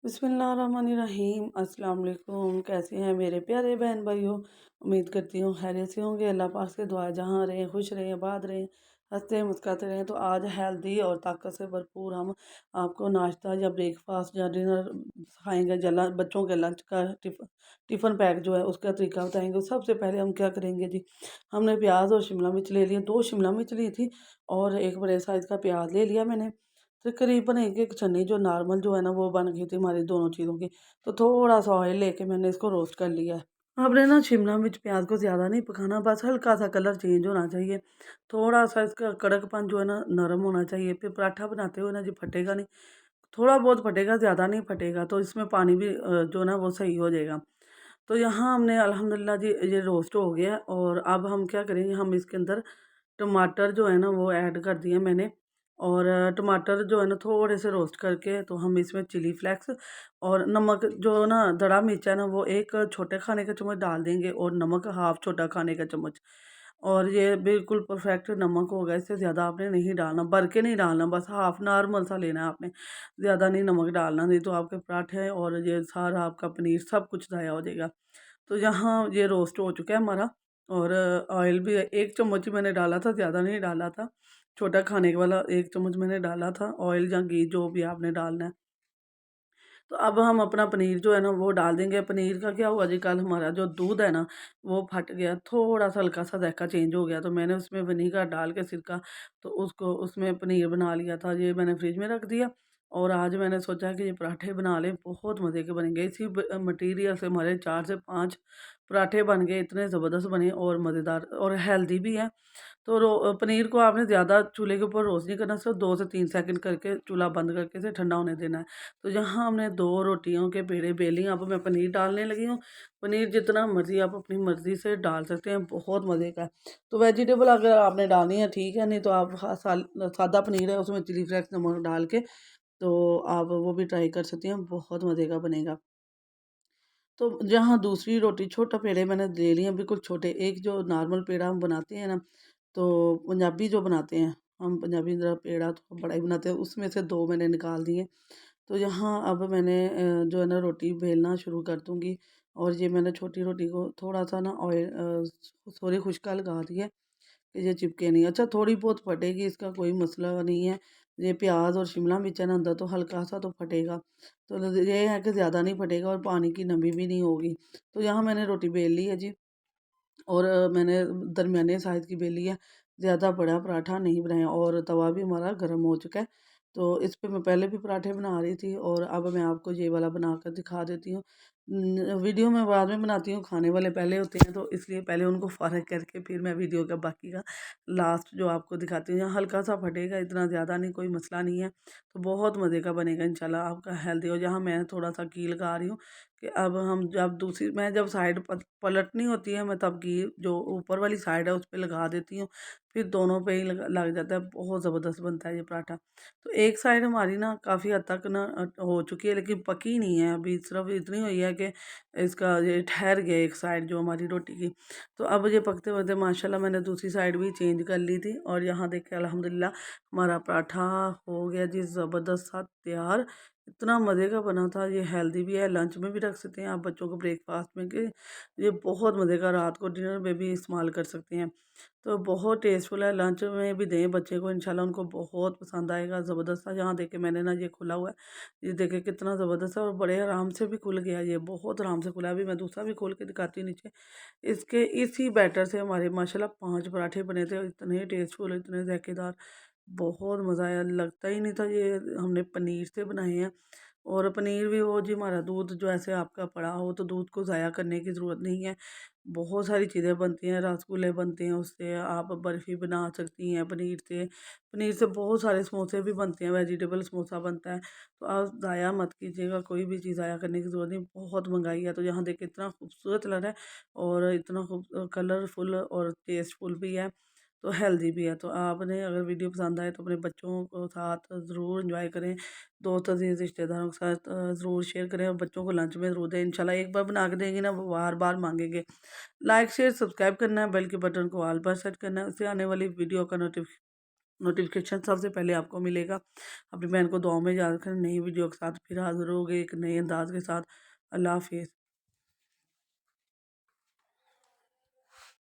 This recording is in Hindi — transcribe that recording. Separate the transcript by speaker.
Speaker 1: बिस्मिल्लाहिर्रहमानिर्रहीम। अस्सलाम वालेकुम। कैसे हैं मेरे प्यारे बहन भाइयों। उम्मीद करती हूँ खैरियत से होंगे। अल्लाह पाक से दुआ जहाँ रहें, खुश रहें, आबाद रहें, हंसते मुस्कुराते रहें। तो आज हेल्दी और ताकत से भरपूर हम आपको नाश्ता या ब्रेकफास्ट या डिनर खाएंगे। जला बच्चों के लंच का टिफ़िन पैक जो है उसका तरीका बताएंगे। सबसे पहले हम क्या करेंगे जी, हमने प्याज और शिमला मिर्च ले लिए, 2 शिमला मिर्च ली थी और एक बड़े साइज़ का प्याज ले लिया मैंने। तकरीबन एक छन्नी जो नॉर्मल जो है ना वो बन गई थी हमारी दोनों चीज़ों की। तो थोड़ा सा ऑयल लेके मैंने इसको रोस्ट कर लिया है। आपने ना शिमला मिर्च प्याज को ज़्यादा नहीं पकाना, बस हल्का सा कलर चेंज होना चाहिए। थोड़ा सा इसका कड़कपन जो है ना नरम होना चाहिए। फिर पराठा बनाते हुए ना जी फटेगा नहीं, थोड़ा बहुत फटेगा, ज़्यादा नहीं फटेगा। तो इसमें पानी भी जो ना वो सही हो जाएगा। तो यहाँ हमने अल्हम्दुलिल्लाह जी ये रोस्ट हो गया और अब हम क्या करेंगे, हम इसके अंदर टमाटर जो है ना वो ऐड कर दिए मैंने। और टमाटर जो है ना थोड़े से रोस्ट करके तो हम इसमें चिली फ्लेक्स और नमक जो ना दड़ा मिर्च है ना वो एक छोटे खाने का चम्मच डाल देंगे और नमक हाफ छोटा खाने का चम्मच। और ये बिल्कुल परफेक्ट नमक होगा, इससे ज़्यादा आपने नहीं डालना, भर के नहीं डालना, बस हाफ नॉर्मल सा लेना है आपने। ज़्यादा नहीं नमक डालना, नहीं तो आपके पराठे और ये सारा आपका पनीर सब कुछ ज़ाया हो जाएगा। तो यहाँ ये रोस्ट हो चुका है हमारा। और ऑयल भी 1 चम्मच ही मैंने डाला था, ज़्यादा नहीं डाला था। छोटा खाने वाला 1 चम्मच मैंने डाला था ऑयल या घी जो भी आपने डालना है। तो अब हम अपना पनीर जो है ना वो डाल देंगे। पनीर का क्या हुआ जी, कल हमारा जो दूध है ना वो फट गया, थोड़ा-सा हल्का-सा जायका चेंज हो गया तो मैंने उसमें विनेगर डाल के सिरका तो उसको उसमें पनीर बना लिया था। ये मैंने फ्रिज में रख दिया और आज मैंने सोचा कि ये पराठे बना लें, बहुत मज़े के बनेंगे। इसी मटीरियल से हमारे 4 से 5 पराठे बन गए, इतने ज़बरदस्त बने और मज़ेदार और हेल्दी भी हैं। तो पनीर को आपने ज़्यादा चूल्हे के ऊपर रोस्ट नहीं करना, सिर्फ 2 से 3 सेकंड करके चूल्हा बंद करके इसे ठंडा होने देना है। तो यहाँ हमने 2 रोटियों के पेड़े बेल लिए, अब मैं पनीर डालने लगी हूँ। पनीर जितना मर्ज़ी आप अपनी मर्ज़ी से डाल सकते हैं, बहुत मज़े का है। तो वेजिटेबल अगर आपने डालनी है ठीक है, नहीं तो आप सादा पनीर है उसमें चिली फ्लेक्स नमक डाल के तो आप वो भी ट्राई कर सकती हैं, बहुत मज़े का बनेगा। तो जहाँ दूसरी रोटी छोटा पेड़े मैंने ले लिए हैं, बिल्कुल छोटे, एक जो नॉर्मल पेड़ा हम बनाते हैं ना, तो पंजाबी जो बनाते हैं, हम पंजाबी ज़रा पेड़ा तो बड़ा ही बनाते हैं, उसमें से 2 मैंने निकाल दिए। तो यहाँ अब मैंने जो है ना रोटी बेलना शुरू कर दूँगी। और ये मैंने छोटी रोटी को थोड़ा-सा ना ऑयल सॉरी खुशका लगा दिया कि ये चिपके नहीं। अच्छा थोड़ी बहुत फटेगी, इसका कोई मसला नहीं है। ये प्याज़ और शिमला मिर्च है ना अंदर, तो हल्का-सा तो फटेगा। तो ये है कि ज़्यादा नहीं फटेगा और पानी की नमी भी नहीं होगी। तो यहाँ मैंने रोटी बेल ली है जी। और मैंने दरमियाने साइज़ की बेली है, ज़्यादा बड़ा पराठा नहीं बनाया और तवा भी हमारा गर्म हो चुका है। तो इस पे मैं पहले भी पराठे बना रही थी और अब मैं आपको ये वाला बनाकर दिखा देती हूँ। वीडियो मैं बाद में बनाती हूँ, खाने वाले पहले होते हैं तो इसलिए पहले उनको फ़ारग करके फिर मैं वीडियो का बाकी का लास्ट जो आपको दिखाती हूँ। यहाँ हल्का-सा फटेगा, इतना ज़्यादा नहीं, कोई मसला नहीं है। तो बहुत मज़े का बनेगा इंशाल्लाह आपका हेल्दी। और यहाँ मैं थोड़ा-सा घी लगा रही हूँ कि अब हम जब दूसरी मैं जब साइड पलटनी होती है मैं तब घी जो ऊपर वाली साइड है उस पे लगा देती हूँ, फिर दोनों पे ही लग जाता है, बहुत ज़बरदस्त बनता है ये पराठा। तो एक साइड हमारी ना काफ़ी हद तक ना हो चुकी है लेकिन पकी नहीं है अभी, सिर्फ इतनी हुई है कि इसका ये ठहर गया एक साइड जो हमारी रोटी की। तो अब ये पकते पकते माशाल्लाह मैंने दूसरी साइड भी चेंज कर ली थी और यहाँ देखिए अल्हम्दुलिल्लाह हमारा पराठा हो गया जी ज़बरदस्त सा तैयार। इतना मज़े का बना था, ये हेल्दी भी है, लंच में भी रख सकते हैं आप बच्चों को ब्रेकफास्ट में कि ये बहुत मज़े का, रात को डिनर में भी इस्तेमाल कर सकते हैं। तो बहुत टेस्टफुल है, लंच में भी दें बच्चे को, इंशाल्लाह उनको बहुत पसंद आएगा। ज़बरदस्त था। यहाँ देखिए मैंने ना ये खुला हुआ है, ये देखिए कितना ज़बरदस्त है और बड़े आराम से भी खुल गया, ये बहुत आराम से खुला है। अभी मैं दूसरा भी खोल के दिखाती हूँ नीचे। इसके इसी बैटर से हमारे माशाल्लाह 5 पराठे बने थे, इतने टेस्टफुल, इतने ज़ायकेदार, बहुत मज़ा आया। लगता ही नहीं था ये हमने पनीर से बनाए हैं। और पनीर भी वो जी हमारा दूध जो ऐसे आपका पड़ा हो तो दूध को ज़ाया करने की ज़रूरत नहीं है। बहुत सारी चीज़ें बनती हैं, रसगुल्ले बनते हैं उससे, आप बर्फ़ी बना सकती हैं पनीर से। पनीर से बहुत सारे समोसे भी बनते हैं, वेजिटेबल समोसा बनता है। तो आप ज़ाया मत कीजिएगा, कोई भी चीज़ ज़ाया करने की ज़रूरत नहीं, बहुत महँगाई है। तो यहाँ देखिए इतना खूबसूरत लग रहा है और इतना कलरफुल और टेस्टफुल भी है, तो हेल्दी भी है। तो आपने अगर वीडियो पसंद आए तो अपने बच्चों को साथ ज़रूर एंजॉय करें, दोस्त अज़ीज़ रिश्तेदारों के साथ ज़रूर शेयर करें और बच्चों को लंच में ज़रूर दें। इंशाल्लाह एक बार बना के देंगे ना वो बार-बार माँगेंगे। लाइक, शेयर, सब्सक्राइब करना है, बेल के बटन को ऑल पर सेट करना है, उससे आने वाली वीडियो का नोटिफ़िकेशन नोटिफिकेशन सबसे पहले आपको मिलेगा। अपनी बहन को दुआओं में याद रखें। नई वीडियो के साथ फिर हाज़िर होंगे एक नए अंदाज़ के साथ। अल्लाह हाफ़िज़।